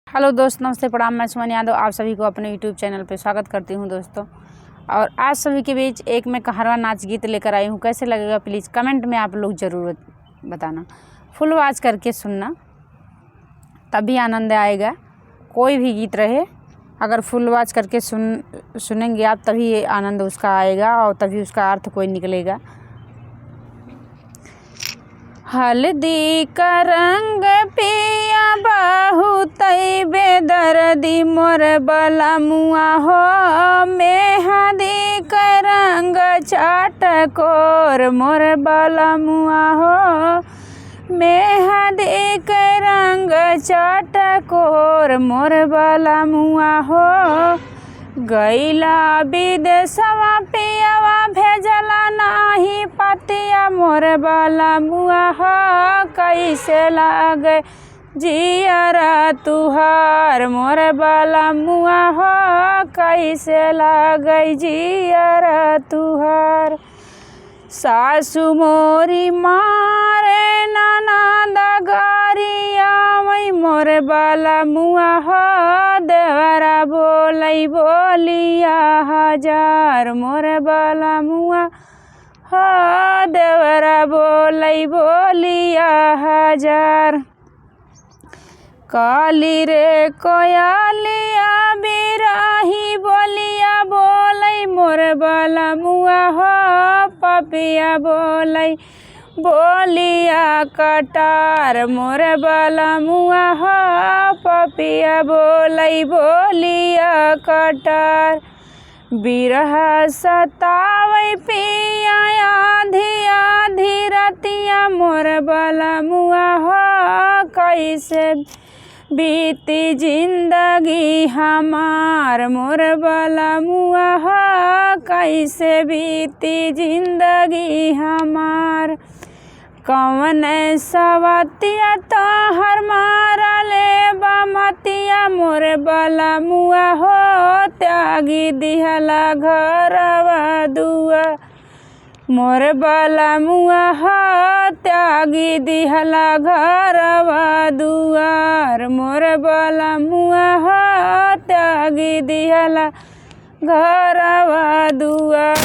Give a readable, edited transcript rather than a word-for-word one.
Hello दोस्त, नमस्ते, प्रणाम। मैं सुमन यादव आप सभी को अपने यूट्यूब चैनल पे स्वागत करती हूं दोस्तों। और आज सभी के बीच एक मैं कहारवा नाच गीत लेकर आई हूं। कैसे लगेगा प्लीज़ कमेंट में आप लोग ज़रूर बताना। फुल आवाज़ करके सुनना, तभी आनंद आएगा। कोई भी गीत रहे, अगर फुल आवाज़ करके सुनेंगे आप, तभी आनंद उसका आएगा और तभी उसका अर्थ कोई निकलेगा। हल्दी का रंग पिया बहुत बेदर्दी मोर बलमुआ हो, मेहंदी का रंग चटकोर मोर बलमुआ हो, मेहंदी का रंग चटकोर मोर बलमुआ हो। गैला विदेशवा पियावा भेजला नाही पतिया मोर बलमुआ हो, कैसे लागे जियरा तुहार मोर बलमुआ हो, कैसे लागे जियरा तुहार। सासु मोरी मारे ननद गरिया वही मोर बलमुआ हो, देवरा बोलै बोलिया हजार मोर बलमुआ हो, देवरा बोलै बोलिया हजार। काली रे कोयलिया बिरही बोलिया बोलै मोर बलमुआ हो, पपिया बोलै बोलिया कटार मोर बलमुआ हो, पपिया बोलै बोलिया कटार। बिरह सतावै पिया आधी आधी रतिया मोर बलमुआ हो, कैसे बीती जिंदगी हमार मोर बलमुआ हो, कैसे बीती जिंदगी हमार। कौन सवतिया तोहर मारले बमतिया मोर बलमुआ हो, त्यागी दिहला घरवा दुआर मोर बलमुआ हो, त्यागी दिहला घरवा दुआर मोर बलमुआ हो, त्यागी दिहला घरवा दुआर।